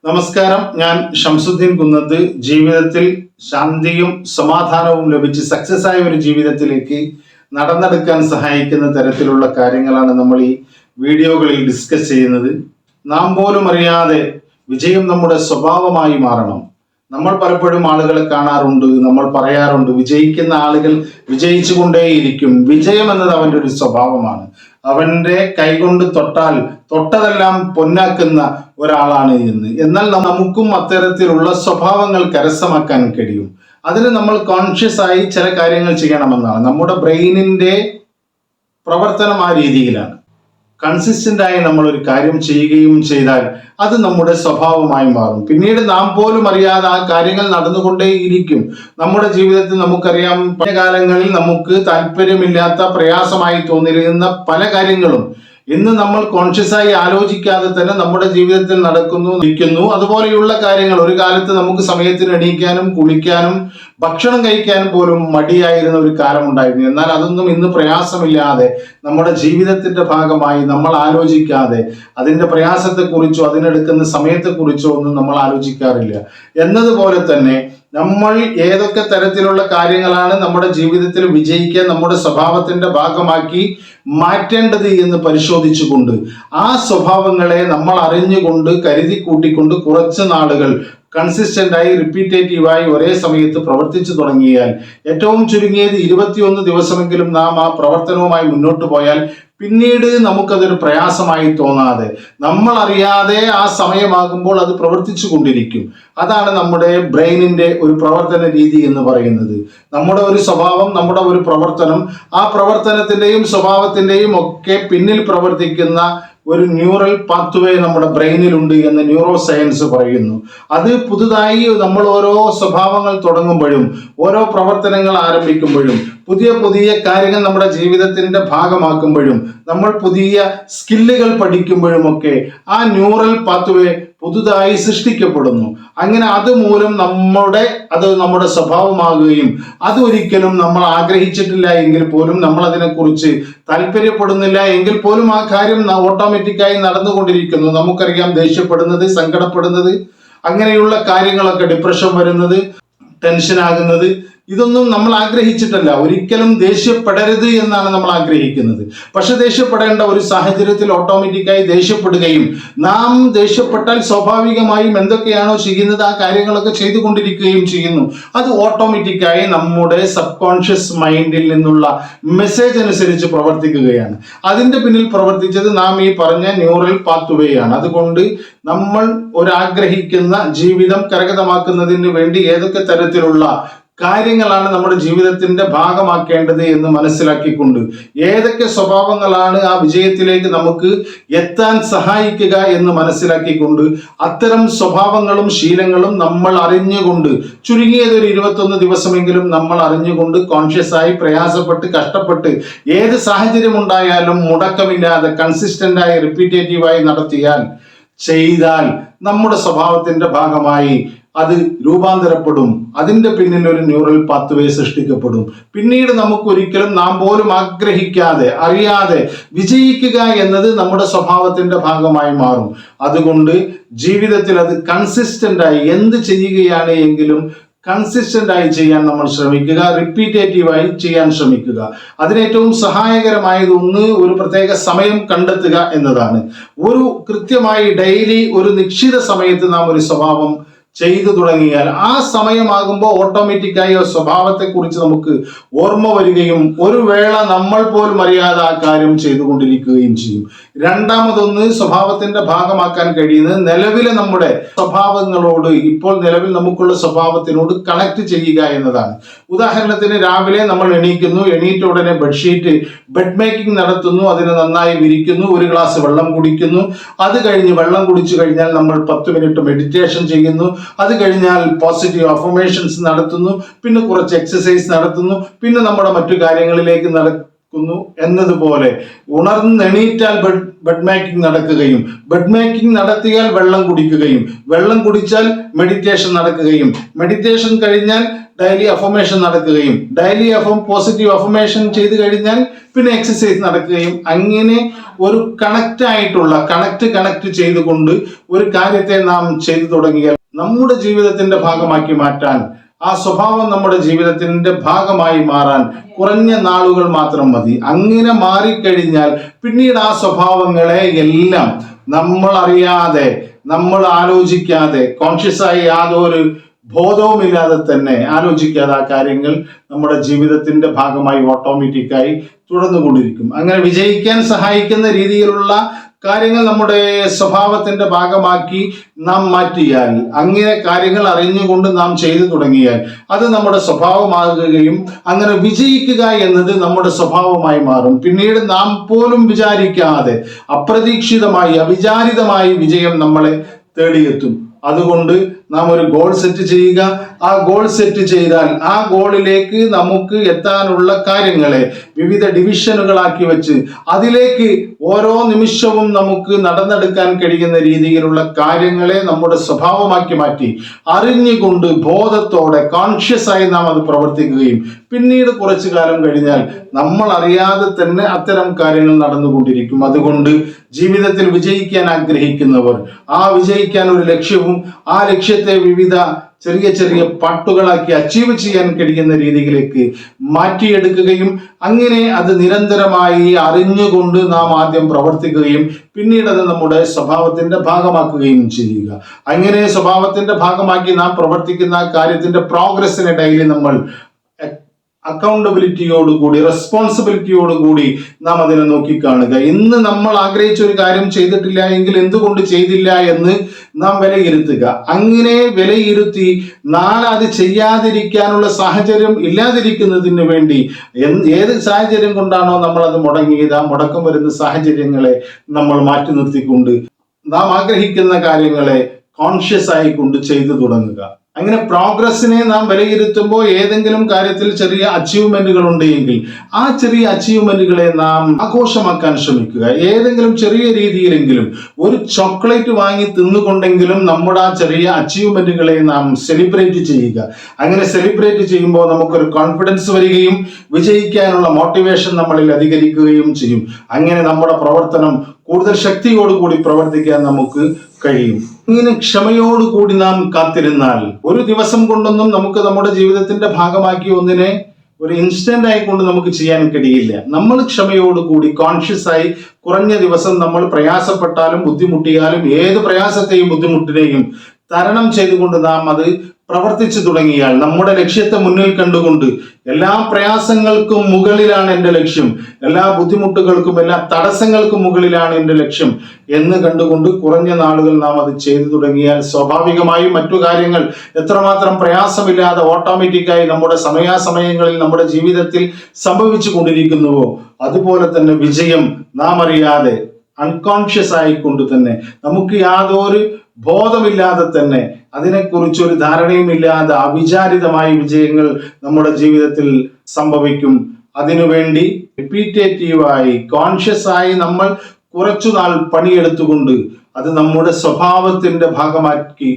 നമസ്കാരം. ഞാൻ ഷംസുദ്ദീൻ കുന്നത്ത്. ജീവിതത്തിൽ ശാന്തിയും സമാധാനവും ലഭിച്ച് സക്സസ് ആയ ഒരു ജീവിതത്തിലേക്ക് നടന്നെടുക്കാൻ സഹായിക്കുന്ന തരത്തിലുള്ള കാര്യങ്ങളാണ് നമ്മൾ ഈ വീഡിയോകളിൽ ഡിസ്കസ് ചെയ്യുന്നത്. നാം പോലും അറിയാതെ വിജയം നമ്മുടെ സ്വഭാവമായി മാറണം. നമ്മൾ പലപ്പോഴും ആളുകളെ കാണാറുണ്ട്, നമ്മൾ പറയാറുണ്ട്, വിജയിക്കുന്ന ആളുകൾ വിജയിച്ചു കൊണ്ടേയിരിക്കും. വിജയം എന്നത് അവൻ്റെ ഒരു സ്വഭാവമാണ്. അവന്റെ കൈകൊണ്ട് തൊട്ടാൽ തൊട്ടതെല്ലാം പൊന്നാക്കുന്ന ഒരാളാണ് എന്ന്. എന്നാൽ നമുക്കും അത്തരത്തിലുള്ള സ്വഭാവങ്ങൾ കരസ്ഥമാക്കാൻ കഴിയും. അതിന് നമ്മൾ കോൺഷ്യസ് ആയി ചില കാര്യങ്ങൾ ചെയ്യണമെന്നാണ്. നമ്മുടെ ബ്രെയിനിന്റെ പ്രവർത്തനം ആ രീതിയിലാണ്. കൺസിസ്റ്റന്റ് ആയി നമ്മൾ ഒരു കാര്യം ചെയ്യുകയും ചെയ്താൽ അത് നമ്മുടെ സ്വഭാവമായി മാറും. പിന്നീട് നാം പോലും അറിയാതെ ആ കാര്യങ്ങൾ നടന്നുകൊണ്ടേയിരിക്കും. നമ്മുടെ ജീവിതത്തിൽ നമുക്കറിയാം, പല കാലങ്ങളിൽ നമുക്ക് താല്പര്യമില്ലാത്ത, പ്രയാസമായി തോന്നിയിരുന്ന പല കാര്യങ്ങളും ഇന്ന് നമ്മൾ കോൺഷ്യസ് ആയി ആലോചിക്കാതെ തന്നെ നമ്മുടെ ജീവിതത്തിൽ നടക്കുന്നു, നിൽക്കുന്നു. അതുപോലെയുള്ള കാര്യങ്ങൾ ഒരു കാലത്ത് നമുക്ക് സമയത്തിന് എണീക്കാനും കുളിക്കാനും ഭക്ഷണം കഴിക്കാനും പോലും മടിയായിരുന്ന ഒരു കാലം ഉണ്ടായിരുന്നു. എന്നാൽ അതൊന്നും ഇന്ന് പ്രയാസമില്ലാതെ നമ്മുടെ ജീവിതത്തിന്റെ ഭാഗമായി നമ്മൾ ആലോചിക്കാതെ അതിന്റെ പ്രയാസത്തെക്കുറിച്ചോ അതിനെടുക്കുന്ന സമയത്തെക്കുറിച്ചോ ഒന്നും നമ്മൾ ആലോചിക്കാറില്ല. എന്നതുപോലെ തന്നെ നമ്മൾ ഏതൊക്കെ തരത്തിലുള്ള കാര്യങ്ങളാണ് നമ്മുടെ ജീവിതത്തിൽ വിജയിക്കാൻ നമ്മുടെ സ്വഭാവത്തിന്റെ ഭാഗമാക്കി മാറ്റേണ്ടത് എന്ന് പരിശോധിച്ചുകൊണ്ട് ആ സ്വഭാവങ്ങളെ നമ്മൾ അറിഞ്ഞുകൊണ്ട് കരുതി കൂട്ടിക്കൊണ്ട് കുറച്ച് നാളുകൾ കൺസിസ്റ്റന്റ് ആയി റിപ്പീറ്റേറ്റീവായി ഒരേ സമയത്ത് പ്രവർത്തിച്ചു തുടങ്ങിയാൽ ഏറ്റവും ചുരുങ്ങിയത് 21 ദിവസമെങ്കിലും നാം ആ പ്രവർത്തനവുമായി മുന്നോട്ട് പോയാൽ പിന്നീട് നമുക്കതൊരു പ്രയാസമായി തോന്നാതെ നമ്മൾ അറിയാതെ ആ സമയമാകുമ്പോൾ അത് പ്രവർത്തിച്ചു കൊണ്ടിരിക്കും. അതാണ് നമ്മുടെ ബ്രെയിനിന്റെ ഒരു പ്രവർത്തന രീതി എന്ന് പറയുന്നത്. നമ്മുടെ ഒരു സ്വഭാവം, നമ്മുടെ ഒരു പ്രവർത്തനം, ആ പ്രവർത്തനത്തിന്റെയും സ്വഭാവത്തിന്റെയും ഒക്കെ പിന്നിൽ പ്രവർത്തിക്കുന്ന ഒരു ന്യൂറൽ പാത്വേ നമ്മുടെ ബ്രെയിനിലുണ്ട് എന്ന് ന്യൂറോ സയൻസ് പറയുന്നു. അത് പുതുതായി നമ്മൾ ഓരോ സ്വഭാവങ്ങൾ തുടങ്ങുമ്പോഴും ഓരോ പ്രവർത്തനങ്ങൾ ആരംഭിക്കുമ്പോഴും പുതിയ പുതിയ കാര്യങ്ങൾ നമ്മുടെ ജീവിതത്തിന്റെ ഭാഗമാക്കുമ്പോഴും നമ്മൾ പുതിയ സ്കില്ലുകൾ പഠിക്കുമ്പോഴുമൊക്കെ ആ ന്യൂറൽ പാത്വേ പുതുതായി സൃഷ്ടിക്കപ്പെടുന്നു. അങ്ങനെ അതുമൂലം അത് നമ്മുടെ സ്വഭാവമാകുകയും അതൊരിക്കലും നമ്മൾ ആഗ്രഹിച്ചിട്ടില്ല എങ്കിൽ പോലും നമ്മൾ അതിനെക്കുറിച്ച് താല്പര്യപ്പെടുന്നില്ല എങ്കിൽ പോലും ആ കാര്യം ഓട്ടോമാറ്റിക്കായി നടന്നുകൊണ്ടിരിക്കുന്നു. നമുക്കറിയാം, ദേഷ്യപ്പെടുന്നത്, സങ്കടപ്പെടുന്നത്, അങ്ങനെയുള്ള കാര്യങ്ങളൊക്കെ, ഡിപ്രഷൻ വരുന്നത്, ടെൻഷൻ ആകുന്നത്, ഇതൊന്നും നമ്മൾ ആഗ്രഹിച്ചിട്ടല്ല. ഒരിക്കലും ദേഷ്യപ്പെടരുത് എന്നാണ് നമ്മൾ ആഗ്രഹിക്കുന്നത്. പക്ഷെ ദേഷ്യപ്പെടേണ്ട ഒരു സാഹചര്യത്തിൽ ഓട്ടോമാറ്റിക്കായി ദേഷ്യപ്പെടുകയും നാം ദേഷ്യപ്പെട്ടാൽ സ്വാഭാവികമായും എന്തൊക്കെയാണോ ചെയ്യുന്നത് ആ കാര്യങ്ങളൊക്കെ ചെയ്തുകൊണ്ടിരിക്കുകയും ചെയ്യുന്നു. അത് ഓട്ടോമാറ്റിക്കായി നമ്മുടെ സബ് കോൺഷ്യസ് മൈൻഡിൽ നിന്നുള്ള മെസ്സേജ് അനുസരിച്ച് പ്രവർത്തിക്കുകയാണ്. അതിന്റെ പിന്നിൽ പ്രവർത്തിച്ചത് നാം ഈ പറഞ്ഞ ന്യൂറൽ പാത്വേ ആണ്. അതുകൊണ്ട് നമ്മൾ ഒരാഗ്രഹിക്കുന്ന ജീവിതം കരഗതമാക്കുന്നതിന് വേണ്ടി ഏതൊക്കെ തരത്തിലുള്ള കാര്യങ്ങളാണ് നമ്മുടെ ജീവിതത്തിന്റെ ഭാഗമാക്കേണ്ടത് എന്ന് മനസ്സിലാക്കിക്കൊണ്ട് ഏതൊക്കെ സ്വഭാവങ്ങളാണ് ആ വിജയത്തിലേക്ക് നമുക്ക് എത്താൻ സഹായിക്കുക എന്ന് മനസ്സിലാക്കിക്കൊണ്ട് അത്തരം സ്വഭാവങ്ങളും ശീലങ്ങളും നമ്മൾ അറിഞ്ഞുകൊണ്ട് ചുരുങ്ങിയത് ഒരു 21 ദിവസമെങ്കിലും നമ്മൾ അറിഞ്ഞുകൊണ്ട് കോൺഷ്യസ് ആയി പ്രയാസപ്പെട്ട് കഷ്ടപ്പെട്ട് ഏത് സാഹചര്യം ഉണ്ടായാലും മുടക്കമില്ലാതെ കൺസിസ്റ്റന്റ് ആയി റിപ്പീറ്റേറ്റീവായി ചെയ്താൽ നമ്മുടെ സ്വഭാവത്തിന്റെ ഭാഗമായി അത് രൂപാന്തരപ്പെടും. അതിന്റെ പിന്നിൽ ഒരു ന്യൂറൽ പാത്വേ സൃഷ്ടിക്കപ്പെടും. പിന്നീട് നമുക്കൊരിക്കലും നാം പോലും ആഗ്രഹിക്കാതെ അറിയാതെ വിജയിക്കുക എന്നത് നമ്മുടെ സ്വഭാവത്തിന്റെ ഭാഗമായി മാറും. അതുകൊണ്ട് ജീവിതത്തിൽ അത് കൺസിസ്റ്റന്റ് ആയി എന്ത് ചെയ്യുകയാണ് എങ്കിലും കൺസിസ്റ്റന്റ് ആയി ചെയ്യാൻ നമ്മൾ ശ്രമിക്കുക, റിപ്പീറ്റേറ്റീവായി ചെയ്യാൻ ശ്രമിക്കുക. അതിനേറ്റവും സഹായകരമായത് ഒരു പ്രത്യേക സമയം കണ്ടെത്തുക എന്നതാണ്. ഒരു കൃത്യമായി ഡെയിലി ഒരു നിശ്ചിത സമയത്ത് നാം ഒരു സ്വഭാവം ചെയ്തു തുടങ്ങിയാൽ ആ സമയമാകുമ്പോൾ ഓട്ടോമാറ്റിക്കായി ആ സ്വഭാവത്തെ കുറിച്ച് നമുക്ക് ഓർമ്മ വരികയും ഒരു വേള നമ്മൾ പോലും അറിയാതെ ആ കാര്യം ചെയ്തുകൊണ്ടിരിക്കുകയും ചെയ്യും. രണ്ടാമതൊന്ന്, സ്വഭാവത്തിന്റെ ഭാഗമാക്കാൻ കഴിയുന്നത് നിലവിലെ നമ്മുടെ സ്വഭാവങ്ങളോട്, ഇപ്പോൾ നിലവിൽ നമുക്കുള്ള സ്വഭാവത്തിനോട് കണക്ട് ചെയ്യുക എന്നതാണ്. ഉദാഹരണത്തിന്, രാവിലെ നമ്മൾ എണീറ്റ ഉടനെ ബെഡ് മേക്കിംഗ് നടത്തുന്നു, അതിന് നന്നായി വിരിക്കുന്നു, ഒരു ഗ്ലാസ് വെള്ളം കുടിക്കുന്നു. അത് കഴിഞ്ഞ് വെള്ളം കുടിച്ചു കഴിഞ്ഞാൽ നമ്മൾ 10 മിനിറ്റ് മെഡിറ്റേഷൻ ചെയ്യുന്നു. അത് കഴിഞ്ഞാൽ പോസിറ്റീവ് അഫർമേഷൻസ് നടത്തുന്നു, പിന്നെ കുറച്ച് എക്സസൈസ് നടത്തുന്നു, പിന്നെ നമ്മുടെ മറ്റു കാര്യങ്ങളിലേക്ക് എന്നതുപോലെ ഉണർന്നെണീറ്റാൽ ബെഡ് മേക്കിംഗ് നടക്കുകയും ബെഡ് മേക്കിംഗ് നടത്തിയാൽ വെള്ളം കുടിക്കുകയും വെള്ളം കുടിച്ചാൽ മെഡിറ്റേഷൻ നടക്കുകയും മെഡിറ്റേഷൻ കഴിഞ്ഞാൽ ഡെയിലി അഫർമേഷൻ നടക്കുകയും ഡെയിലി പോസിറ്റീവ് അഫർമേഷൻ ചെയ്ത് കഴിഞ്ഞാൽ പിന്നെ എക്സസൈസ് നടക്കുകയും അങ്ങനെ ഒരു കണക്ട് ചെയ്തുകൊണ്ട് ഒരു കാര്യത്തെ നാം ചെയ്തു തുടങ്ങിയാൽ നമ്മുടെ ജീവിതത്തിന്റെ ഭാഗമാക്കി മാറ്റാൻ, ആ സ്വഭാവം നമ്മുടെ ജീവിതത്തിന്റെ ഭാഗമായി മാറാൻ കുറഞ്ഞ നാളുകൾ മാത്രം മതി. അങ്ങനെ മാറിക്കഴിഞ്ഞാൽ പിന്നീട് ആ സ്വഭാവങ്ങളെ എല്ലാം നമ്മൾ അറിയാതെ, നമ്മൾ ആലോചിക്കാതെ, കോൺഷ്യസ് ആയി യാതൊരു ബോധവുമില്ലാതെ തന്നെ ആലോചിക്കാതെ ആ കാര്യങ്ങൾ നമ്മുടെ ജീവിതത്തിന്റെ ഭാഗമായി ഓട്ടോമാറ്റിക്കായി തുടർന്നുകൊണ്ടിരിക്കും. അങ്ങനെ വിജയിക്കാൻ സഹായിക്കുന്ന രീതിയിലുള്ള കാര്യങ്ങൾ നമ്മുടെ സ്വഭാവത്തിന്റെ ഭാഗമാക്കി നാം മാറ്റിയാൽ, അങ്ങനെ കാര്യങ്ങൾ അറിഞ്ഞുകൊണ്ട് നാം ചെയ്തു തുടങ്ങിയാൽ അത് നമ്മുടെ സ്വഭാവമാകുകയും അങ്ങനെ വിജയിക്കുക എന്നത് നമ്മുടെ സ്വഭാവമായി മാറും. പിന്നീട് നാം പോലും വിചാരിക്കാതെ അപ്രതീക്ഷിതമായി, അവിചാരിതമായി വിജയം നമ്മളെ തേടിയെത്തും. അതുകൊണ്ട് നാം ഒരു ഗോൾ സെറ്റ് ചെയ്യുക. ആ ഗോൾ സെറ്റ് ചെയ്താൽ ആ ഗോളിലേക്ക് നമുക്ക് എത്താനുള്ള കാര്യങ്ങളെ വിവിധ ഡിവിഷനുകളാക്കി വെച്ച് അതിലേക്ക് ഓരോ നിമിഷവും നമുക്ക് നടന്നെടുക്കാൻ കഴിയുന്ന രീതിയിലുള്ള കാര്യങ്ങളെ നമ്മുടെ സ്വഭാവമാക്കി മാറ്റി അറിഞ്ഞുകൊണ്ട് ബോധത്തോടെ കോൺഷ്യസ് ആയി നാം അത് പ്രവർത്തിക്കുകയും പിന്നീട് കുറച്ചു കാലം കഴിഞ്ഞാൽ നമ്മൾ അറിയാതെ തന്നെ അത്തരം കാര്യങ്ങൾ നടന്നുകൊണ്ടിരിക്കും. അതുകൊണ്ട് ജീവിതത്തിൽ വിജയിക്കാൻ ആഗ്രഹിക്കുന്നവർ, ആ വിജയിക്കാൻ ഒരു ലക്ഷ്യവും ആ ലക്ഷ്യത്തെ വിവിധ ചെറിയ ചെറിയ പാട്ടുകളാക്കി അച്ചീവ് ചെയ്യാൻ കഴിയുന്ന രീതിയിലേക്ക് മാറ്റിയെടുക്കുകയും അങ്ങനെ അത് നിരന്തരമായി അറിഞ്ഞുകൊണ്ട് നാം ആദ്യം പ്രവർത്തിക്കുകയും പിന്നീട് അത് നമ്മുടെ സ്വഭാവത്തിന്റെ ഭാഗമാക്കുകയും ചെയ്യുക. അങ്ങനെ സ്വഭാവത്തിന്റെ ഭാഗമാക്കി നാം പ്രവർത്തിക്കുന്ന കാര്യത്തിന്റെ പ്രോഗ്രസിനെ ഡെയിലി നമ്മൾ അക്കൗണ്ടബിലിറ്റിയോടുകൂടി, റെസ്പോൺസിബിലിറ്റിയോടുകൂടി നാം അതിനെ നോക്കിക്കാണുക. ഇന്ന് നമ്മൾ ആഗ്രഹിച്ച ഒരു കാര്യം ചെയ്തിട്ടില്ല എങ്കിൽ എന്തുകൊണ്ട് ചെയ്തില്ല എന്ന് നാം വിലയിരുത്തുക. അങ്ങനെ വിലയിരുത്തി നാളെ അത് ചെയ്യാതിരിക്കാനുള്ള സാഹചര്യം ഇല്ലാതിരിക്കുന്നതിന് വേണ്ടി ഏത് സാഹചര്യം കൊണ്ടാണോ നമ്മൾ അത് മുടങ്ങിയത്, ആ മുടക്കം വരുന്ന സാഹചര്യങ്ങളെ നമ്മൾ മാറ്റി നിർത്തിക്കൊണ്ട് നാം ആഗ്രഹിക്കുന്ന കാര്യങ്ങളെ കോൺഷ്യസ് ആയിക്കൊണ്ട് ചെയ്തു തുടങ്ങുക. അങ്ങനെ പ്രോഗ്രസിനെ നാം വിലയിരുത്തുമ്പോൾ ഏതെങ്കിലും കാര്യത്തിൽ ചെറിയ അച്ചീവ്മെന്റുകൾ ഉണ്ടെങ്കിൽ ആ ചെറിയ അച്ചീവ്മെന്റുകളെ നാം ആഘോഷമാക്കാൻ ശ്രമിക്കുക. ഏതെങ്കിലും ചെറിയ രീതിയിലെങ്കിലും ഒരു ചോക്ലേറ്റ് വാങ്ങി തിന്നുകൊണ്ടെങ്കിലും നമ്മുടെ ആ ചെറിയ അച്ചീവ്മെന്റുകളെ നാം സെലിബ്രേറ്റ് ചെയ്യുക. അങ്ങനെ സെലിബ്രേറ്റ് ചെയ്യുമ്പോൾ നമുക്കൊരു കോൺഫിഡൻസ് വരികയും വിജയിക്കാനുള്ള മോട്ടിവേഷൻ നമ്മളിൽ അധികരിക്കുകയും ചെയ്യും. അങ്ങനെ നമ്മുടെ പ്രവർത്തനം കൂടുതൽ ശക്തിയോടുകൂടി പ്രവർത്തിക്കാൻ നമുക്ക് കഴിയും. ഇങ്ങനെ ക്ഷമയോടുകൂടി നാം കാത്തിരുന്നാൽ ഒരു ദിവസം കൊണ്ടൊന്നും നമുക്ക് നമ്മുടെ ജീവിതത്തിന്റെ ഭാഗമാക്കി ഒന്നിനെ ഒരു ഇൻസ്റ്റന്റ് ആയിക്കൊണ്ട് നമുക്ക് ചെയ്യാൻ കഴിയില്ല. നമ്മൾ ക്ഷമയോടുകൂടി കോൺഷ്യസ് ആയി കുറഞ്ഞ ദിവസം നമ്മൾ പ്രയാസപ്പെട്ടാലും ബുദ്ധിമുട്ടിയാലും ഏത് പ്രയാസത്തെയും ബുദ്ധിമുട്ടിനെയും തരണം ചെയ്തുകൊണ്ട് നാം അത് പ്രവർത്തിച്ചു തുടങ്ങിയാൽ നമ്മുടെ ലക്ഷ്യത്തെ മുന്നിൽ കണ്ടുകൊണ്ട് എല്ലാ പ്രയാസങ്ങൾക്കും മുകളിലാണ് എൻ്റെ ലക്ഷ്യം, എല്ലാ ബുദ്ധിമുട്ടുകൾക്കും എല്ലാ തടസ്സങ്ങൾക്കും മുകളിലാണ് എൻ്റെ ലക്ഷ്യം എന്ന് കണ്ടുകൊണ്ട് കുറഞ്ഞ നാളുകൾ നാം അത് ചെയ്തു തുടങ്ങിയാൽ സ്വാഭാവികമായും മറ്റു കാര്യങ്ങൾ എത്രമാത്രം പ്രയാസമില്ലാതെ ഓട്ടോമാറ്റിക്കായി നമ്മുടെ സമയാസമയങ്ങളിൽ നമ്മുടെ ജീവിതത്തിൽ സംഭവിച്ചു കൊണ്ടിരിക്കുന്നുവോ അതുപോലെ തന്നെ വിജയം നാം അറിയാതെ അൺകോൺഷ്യസ് ആയിക്കൊണ്ട് തന്നെ നമുക്ക് യാതൊരു ബോധമില്ലാതെ തന്നെ അതിനെക്കുറിച്ച് ഒരു ധാരണയുമില്ലാതെ അവിചാരിതമായ വിജയങ്ങൾ നമ്മുടെ ജീവിതത്തിൽ സംഭവിക്കും. അതിനുവേണ്ടി റിപ്പീറ്റേറ്റീവായി കോൺഷ്യസ് ആയി നമ്മൾ കുറച്ചുനാൾ പണിയെടുത്തുകൊണ്ട് അത് നമ്മുടെ സ്വഭാവത്തിന്റെ ഭാഗമാക്കി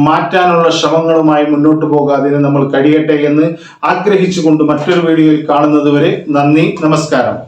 മാറ്റാനുള്ള ശ്രമങ്ങളുമായി മുന്നോട്ട് പോകാതിന് നമ്മൾ കഴിയട്ടെ എന്ന് ആഗ്രഹിച്ചുകൊണ്ട് മറ്റൊരു വീഡിയോയിൽ കാണുന്നത് വരെ നന്ദി, നമസ്കാരം.